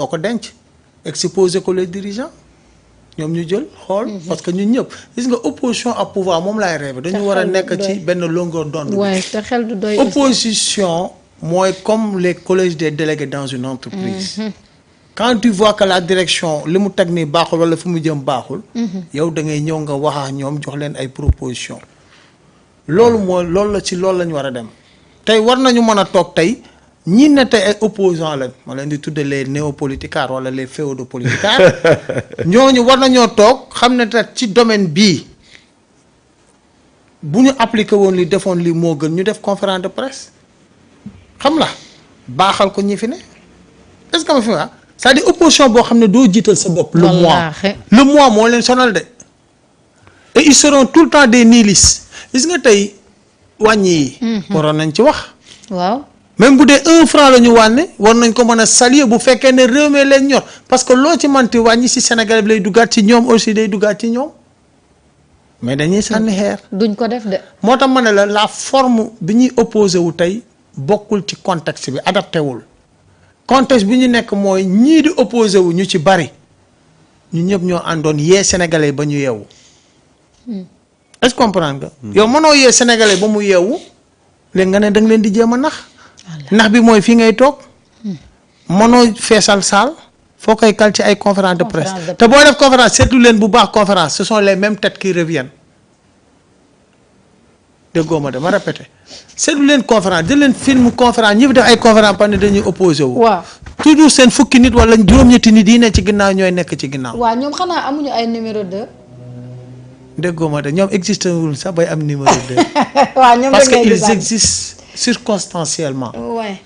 moo ko denc exposé ko les dirigeants ñoom ñu jël xool. parce que ñun ñëpp gis nga opposition à pouvoir moom laay rêvé dañu war a nekk ci benn longueur d'onde. waaye te xel du doy opposition mooy comme les collèges des délégués dans une entreprise. quand tu vois que la direction li mu teg nii baaxul wala fu mu jëm baaxul. yow da ngay ñëw nga wax ak ñoom jox leen ay propositions. loolu la ci loolu la ñu war a dem tey war nañu mën a toog tey. ñi ne tey ay opposants la ma leen di tudde les néopoliticards wala les féodopoliticards ñooñu war nañoo toog xam ne te ci domaine bii bu ñu appliqué woon li defoon li moo gën ñu def conférence de presse xam la baaxal ko ñi fi ne est-ce que ma fi ma c'est-à-dire opposition boo xam ne doo jiital sa bopp. le mois moo leen sonal de et ils seront tout le temps des nihilistes gis nga tey wàññi yi. waroon nañ ci wax. waaw. même bu dee 1 franc la ñu wànne war nañ ko mën a saluer bu fekkee ne réew mi leen ñor parce que loo ci manti wàññi ci Sénégal bi lay duggaat ci ñoom aussi day duggaat ci ñoom mais dañuy sànni xeer. duñ ko def de. moo tax ma ne la forme bi ñuy opposé wu tey bokkul ci contexte bi adapté wul contexte bi ñu nekk mooy ñii di opposé wu ñu ci bari ñu ñëpp ñoo àndoon yee sénégalais ba ñu yeewu. est-ce que comprendre nga. yow mënoo yee sénégalais ba mu yeewu léegi nga ne da nga leen di jéem a nax. ndax bi mooy fii ngay toog mënoo feesal saal foo koy kal ci ay conférence de presse te boo def conférence seetlu leen bu baax conférence ce sont les mêmes têtes qui reviennent déggoo ma de ma répété seetlu leen conférence jël leen film conférence ñi fi def ay conférence parce que dañuy opposé wu. waaw toujours seen fukki nit wala juróom-ñetti nit yi ne ci ginnaaw ñooy nekk ci ginnaaw. waaw ñoom xanaa amuñu ay numéro 2. déggoo ma de ñoom existé wul sax bay am numéro 2. waaw ñoom parce que ils existent circonstanciellement. Ouais.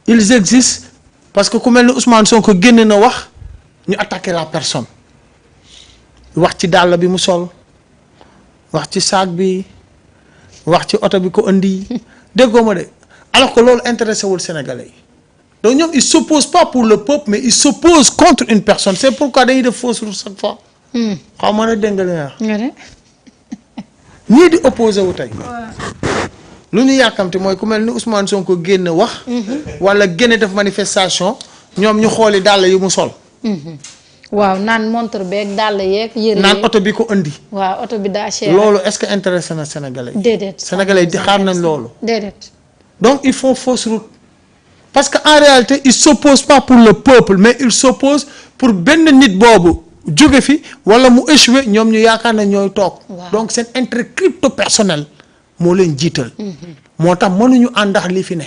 Ils existent parce que ku mel ni Ousmane Sonko génn na wax ñu attaquer la personne wax ci dàll bi mu sol wax ci sac bi wax ci oto bi ko indi déggoo ma de alors que loolu intéressé wul Sénégalais yi donc ñoom ils s'opposent pas pour le peuple mais ils s'opposent contre une personne c'est pourquoi dañuy def fausse route chaque fois. xaw ma ne dégg nga li nga wax. ñii di opposé wu tey. lu ñu yàkkamti mooy ku mel ni Ousmane Sonko génn wax. wala génne def manifestation ñoom ñu xooli dàll yu mu sol. waaw naan montre beeg dàll yeeg. yëre naan oto bi ko indi. waaw oto bi daa cher. loolu est-ce que intéressé na Sénégalais yi. déedéet Sénégalais yi di xaar nañ loolu. déedéet. donc ils font fausse route parce que en réalité ils s'opposent pas pour le peuple mais ils s'opposent pour benn nit boobu jóge fi wala mu échoué ñoom ñu yaakaar na ñooy toog. donc seen intérêt crypto personnel. moo leen jiital. moo tax mënuñu àndax li fi ne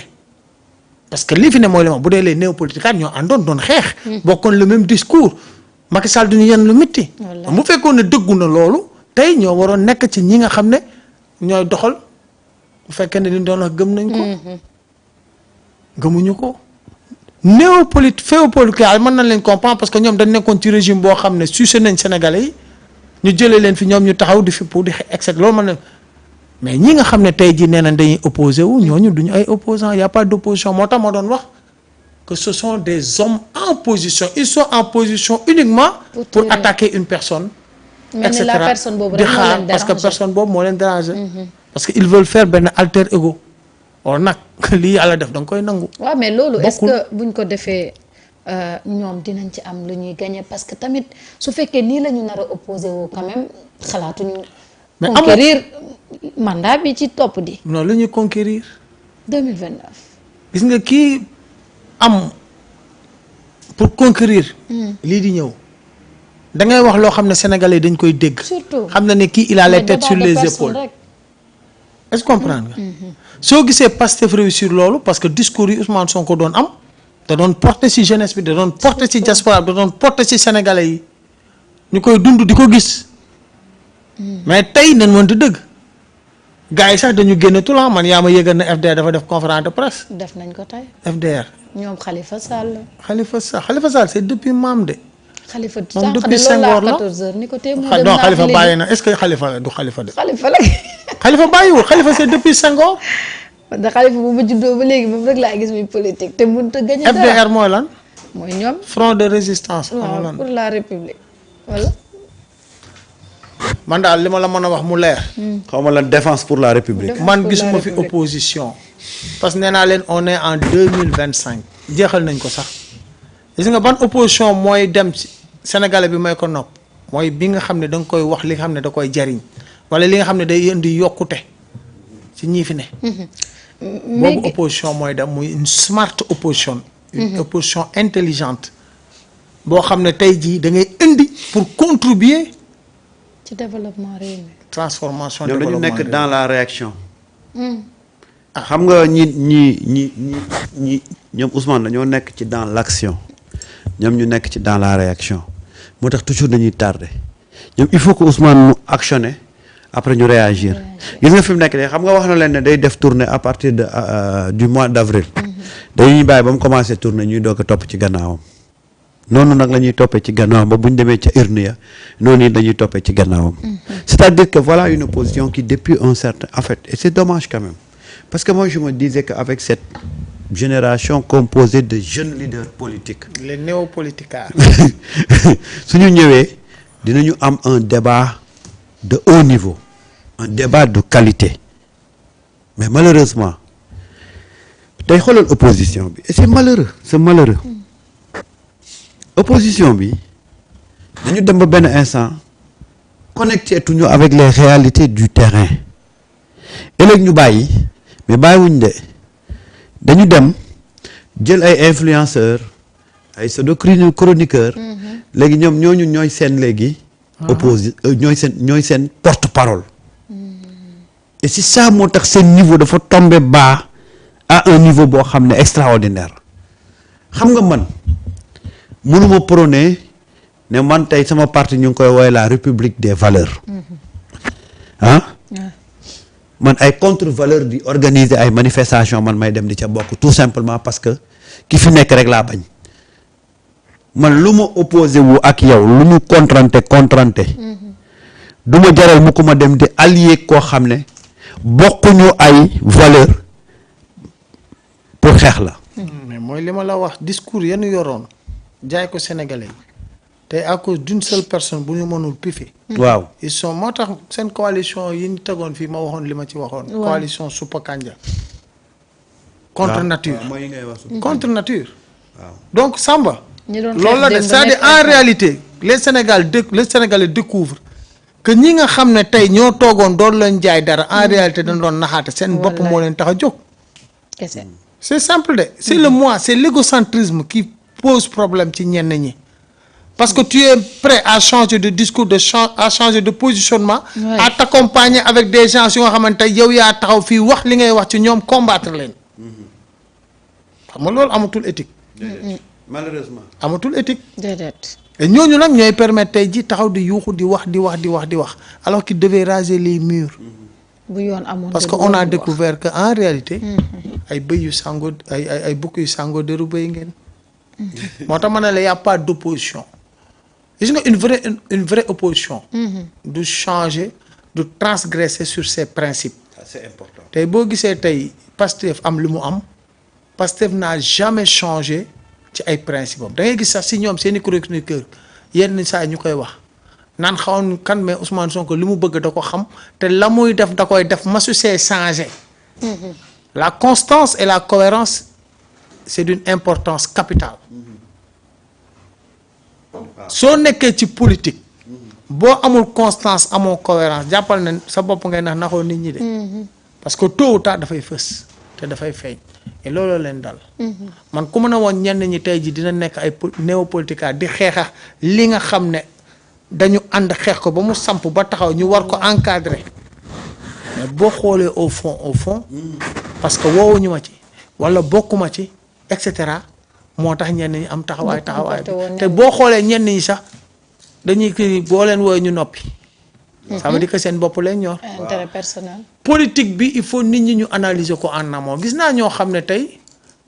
parce que li fi ne mooy li ma bu dee les néopolitiques ñoo àndoon doon xeex. bokkoon le même discours Macky Sall duñu yenn lu métti. bu fekkoon ne dëggu na loolu tey ñoo waroon nekk ci ñi nga xam ne ñooy doxal bu fekkee ne li ñu doon wax gëm nañ ko. gëmuñu ko. féopolitique mën nañ leen comprendre parce que ñoom dañ nekkoon ci régime boo xam ne sucé nañ Sénégalais yi ñu jëlee leen fi ñoom ñu taxaw di fi pour di et loolu mën na. mais ñi nga xam ne tey jii nee nañ dañuy opposé wu ñooñu duñu ay opposants y a pas d'opposition moo tax ma doon wax que ce sont des hommes en position ils sont en position uniquement pour attaquer une personne et cetera di xaar parce que personne boobu moo leen déranger parce que ils veulent faire benn alter ego or nag lii yàlla def da nga koy nangu. waaw mais loolu est-ce que buñ ko defee ñoom dinañ ci am lu ñuy gagner parce que tamit su fekkee nii la ñu nar a opposé wu quand même xalaatuñu mais conquérir mandat bi ci topp di. non lu ñuy conquérir. 2029. gis nga kii am pour conquérir. lii di ñëw da ngay wax loo xam ne sénégalais dañ koy dégg. surtout xam na ne kii il a les têtes sur les épaules. est-ce que comprendre nga. soo gisee Pastef réussir loolu parce que discours yi Ousmane Sonko doon am da doon porter ci jeunesse bi da doon porter ci diaspora da doon porter ci sénégalais yi ñu koy dund di ko gis. mais tey nañ mënti dëgg gars yi sax dañu génne tout man yaa ma yëgal na FDR dafa def conférence de presse. def nañ ko tey. FDR. ñoom Khalifa Sall. Khalifa Sall c'est depuis maam de. Khalifa moom depuis Senghor la 14h ni ko tee mu non Khalifa bàyyi na est-ce que Khalifa la du Khalifa de. Khalifa la. Khalifa bàyyiwul Khalifa c'est depuis Senghor. da Khalifa bu ma juddoo ba léegi moom rek laa gis muy politique te mënut a gagner dara. FDR mooy lan. mooy ñoom. Front de résistance. waaw pour la République voilà. man daal li ma la mën a wax mu leer. xaw ma la défense pour la République. man gisuma fi opposition. parce que nee naa leen on est en 2025 jeexal nañ ko sax gis nga ban opposition mooy dem ci sénégalais bi may ko nopp mooy bi nga xam ne da nga koy wax li nga xam ne da koy jariñ wala li nga xam ne day indi yokkute ci ñii fi ne. boobu opposition mooy dem muy une smart opposition. une opposition intelligente boo xam ne tey jii da ngay indi pour contribuer ci développement réew mi. transformation ñoom dañu développement nekk dans la réaction. xam nga ñi ñoom Ousmane dañoo nekk ci dans l'action ñoom ñu nekk ci dans la réaction moo tax toujours dañuy tardé ñoom il faut que Ousmane mu actionner après ñu réagir gis nga fi mu nekk de xam nga wax na leen ne day def tournée à partir de du mois d'avril. dañuy bàyyi ba mu commencé tournée ñuy doog a topp ci gannaawam noonu nag la ñuy toppee ci gannaawam ba bu ñu demee ca urne ya noonu it dañuy toppee ci gannaawam. c'est-à-dire que voilà une opposition qui depuis un certain en fait et c'est dommage quand même parce que moi je me disais qu'avec cette génération composée de jeunes leaders politiques. les néopoliticards. su ñu ñëwee dinañu am un débat de haut niveau un débat de qualité mais malheureusement day xoolal opposition bi et c'est malheureux opposition bi dañu dem ba benn instant connecté tuñu avec les réalités du terrain ëllëg ñu bàyyi mais bàyyiwuñ de dañu dem jël ay influenceurs ay pseudo-chroniqueurs léegi ñoom ñooy seen léegi ñooy seen porte-parole et c'est ça moo tax seen niveau dafa tombé bas à un niveau boo xam ne extraordinaire xam nga man mënuma prôner ne man tey sama parti ñu ngi koy woowee la république des valeurs man ay contre-valeur di organiser ay manifestation man may dem di ca bokk tout simplement parce que ki fi nekk rek laa bañ man lu ma opposé wu ak yow lu ñu contrante du ma jaral mu ko ma dem di allier koo xam ne bokkuñu ay valeur pour xeex la. mais mooy li ma la wax discours yenn yoroon jaay ko sénégalais yi te à cause d'une seule personne bu ñu mënul pife. waaw ils sont moo tax seen coalition yi ñu tegoon fii ma waxoon li ma ci waxoon. coalition suppa kanja. contre nature mooy yi ngay wax contre nature. waaw donc Samba. loolu loolu la de c'est-à-dire en réalité les Sénégalais découvrent que ñi nga xam ne tey ñoo toogoon doon leen jaay dara en réalité dañ doon naxaate seen bopp moo leen tax a jóg. kese. c'est simple de c'est le moi c'est l'égocentrisme qui pose problème ci ñenn ñi parce que tu es prêt à changer de discours à changer de positionnement. à t'accompagner avec des gens yu nga xamante yow yaa taxaw fii wax li ngay wax ci ñoom combattre leen xam nga loolu amatul éthique. malheureusement amatul éthique. déedéet. et ñooñu nag ñooy permettre tey ji taxaw di yuuxu di wax alors qu'ils devaient raser les murs. bu yoon amoon parce que on a découvert que en réalité. ay bëy yu sàngoo ay bukk yu sàngoo deru bëy ngeen. moo tax ma ne la y a pas d'opposition. gis nga une vraie opposition. du changer du transgresser sur ses principes. c'est important tey boo gisee tey Pastef am li mu am Pastef n'a jamais changé ci ay principes am da ngay gis sax si ñoom seeni chroniqueur yenn saa ñu koy wax naan xawoon kan mais Ousmane Sonko li mu bëgg da ko xam te la muy def da koy def masu see changé. La constance et la cohérence c'est d'une importance capitale. soo nekkee ci politique. boo amul constance amoo cohérence jàppal na sa bopp ngay naxoo nit ñi de. parce que tôt ou tard dafay fës te dafay feeñ. et looloo leen dal. man ku mën a woon ñenn ñi tey ji dina nekk ay néopoliticards di xeexa li nga xam ne dañu ànd xeex ko ba mu samp ba taxaw ñu war ko encadrer mais boo xoolee au fond parce que woowuñu ma ci wala bokkuma ci et cetera moo tax ñenn ñi am taxawaay bi te boo xoolee ñenn ñi sax dañuy kii boo leen woowee ñu noppi. ça veut dire que seen bopp leen ñor. intérêt personnel. politique bi il faut nit ñi ñu analyser ko en amont gis naa ñoo xam ne tey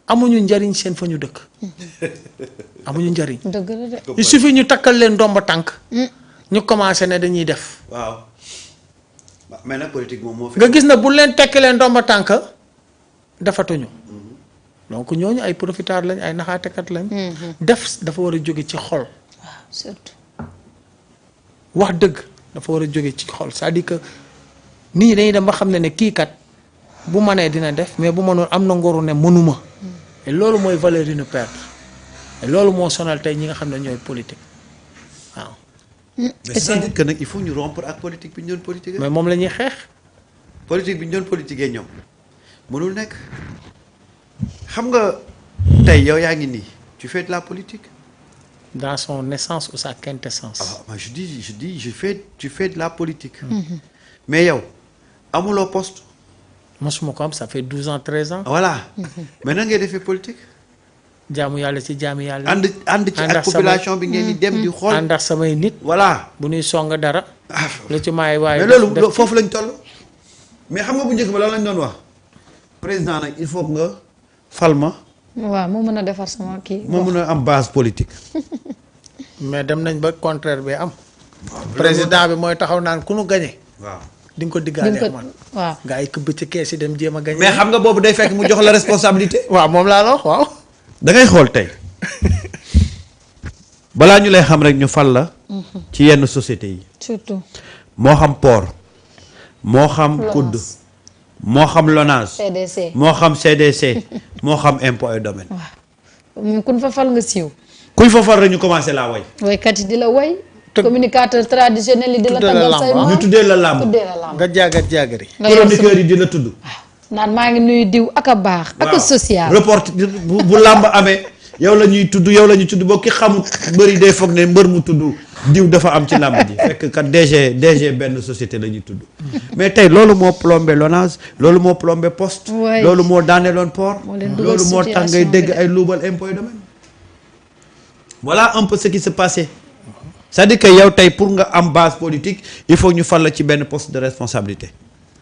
amuñu njariñ seen fa ñu dëkk. amuñu njariñ. dëgg la de. il suffit ñu takkal leen ndomba tànk. ñu commencé ne dañuy def. waaw mais nag politique moom moo fi. nga gis na bu leen tekkalee ndomba tànk defatuñu. donc ñooñu ay profiteurs lañ ay naxaatekat lañ. def dafa war a jóge ci xol. waaw surtout. wax dëgg dafa war a jóge ci xol c'est-à-dire que nit ñi dañuy dem ba xam ne kii kat bu mënee dina def mais bu mënoon am na ngoru ne mënuma. et loolu mooy valeur yu ñu perdre loolu moo sonal tey ñi nga xam ne ñooy politique waaw. mais c'est-à-dire que nag il faut ñu rompre ak politique bi ñu doon politique. mais moom la ñuy xeex. politique bi ñu doon politiquer ñoom mënul nekk xam nga tey yow yaa ngi nii tu fais de la politique. dans son essence ou sa quintessence. ah moi tu fais de la politique. mais yow amuloo poste. mosuma ko am ça fait 12 ans 13 ans. voilà mais nan ngay defee politique. jaamu yàlla ci jaamu yàlla. ànd ci ak population bi ngeen di dem di xool. ànd ak samay nit. voilà bu ñuy song dara. lu ci maay waaye. mais loolu foofu lañ toll. mais xam nga bu njëkk ba loolu lañ doon wax. président nag il faut que nga fal ma. waaw moo mën a defar sama kii. moo mën a am base politique. mais dem nañ ba contraire bi am. président bi mooy taxaw naan ku nu gañe. waaw di nga ko diggaale ak man. waaw gaa yi këbb ci kees yi dem jéem a gañe. mais xam nga boobu day fekk mu jox la responsabilité. waaw moom laa la wax waaw. da ngay xool tey balaa ñu lay xam rek ñu fal la. ci yenn sociétés yi. surtout. moo xam port. moo xam COUD. moo xam LONASE. CDC. moo xam CDC. moo xam impôt et domaine. waaw kun fa fal nga siiw. kuñ fa fal rek ñu commencé laa way. woykat yi di la woy. communicateur traditionnel yi di la taggal say ñu tuddee la làmb. tuddee la làmb. nga jaagat jaagari. nga yor chroniqueur yi di la tudd. naan maa ngi nuyu diw ak a baax. ak a social. report bu làmb amee yow la ñuy tudd yow la ñuy tudd boo ki xamul mbër yi day foog ne mbër mu tudd diw dafa am ci làmb ji fekk kat DG benn société la ñuy tudd mais tey loolu moo plombé LONASE loolu moo plombé poste. Ouais. loolu moo daaneeloon port. moo leen dugal loolu moo tax ngay situation dégg bi de. ay luubal impôt et domaine. voilà un peu ce qui se passait c'est-à-dire que yow tey pour nga am base politique il faut ñu fal la ci benn poste de responsabilité.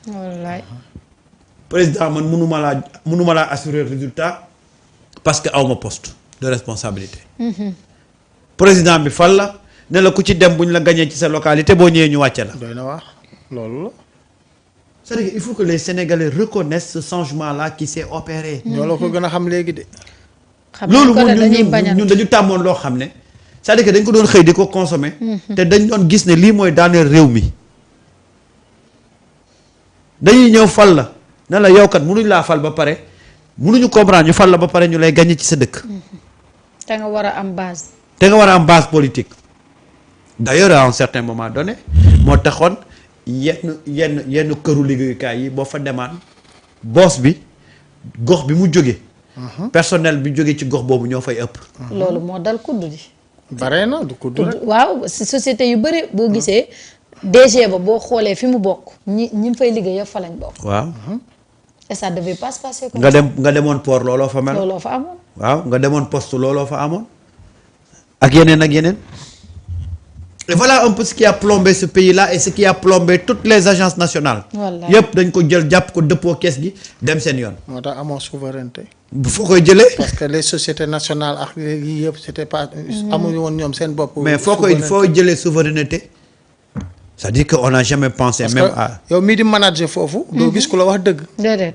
wallaay. président man mënuma laa assurer résultat parce que awma poste de responsabilité. président bi fal la ne la ku ci dem bu ñu la gañee ci sa localité boo ñëwee ñu wàcce la. doy na wax loolu la. c'est-à-dire il faut que les Sénégalais reconnaissent ce changement là qui s'est opéré. ñoo la ko gën a xam léegi de. xam loolu nga moom dañuy bañal ñun dañu tàmmoon loo xam ne c'est-à-dire que dañ ko doon xëy di ko consommer. te dañ doon gis ne lii mooy daaneel réew mi. dañuy ñëw fal la ne la yow kat mënuñ laa fal ba pare mënuñu comprendre ñu fal la ba pare ñu lay gagné ci sa dëkk. te nga war a am base. te nga war a am base politique d'ailleurs à un certain moment donné moo taxoon yenn këru liggéeyukaay yi boo fa demaan boss bi gox bi mu jóge personnel bi jóge ci gox boobu ñoo fay ëpp. loolu moo dal kudd di. bare na du ko dul. waaw si société yu bëri boo gisee DG ba boo xoolee fi mu bokk ñi fay liggéey yëpp fa lañ bokk. waaw. et ça devait pas se passer comme nga demoon port looloo fa mel. looloo fa amoon. waaw nga demoon poste looloo fa amoon. ak yeneen ak yeneen. et voilà un peu ce qui a plombé ce pays-là et ce qui a plombé toutes les agences nationales. wallaay yëpp dañ ko jël jàpp ko dëppoo kees gi dem seen yoon. moo tax amoo souveraineté. bu foo koy jëlee. parce que les sociétés nationales ak yii yëpp c'était pas. amuñu woon ñoom seen bopp. mais foo jëlee souveraineté. c'est-à-dire que on n'a jamais pensé. parce même que à yow mii di manager foofu. doo gis ku la wax dëgg. déedéet.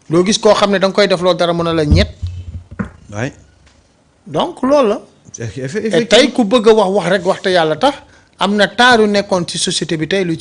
doo gis koo xam ne da nga koy def loolu dara mën a la ñett. waay. donc loolu la. effectivement et tey ku bëgg a wax rek waxte yàlla tax am na taaru nekkoon ci société bi tey lu ci.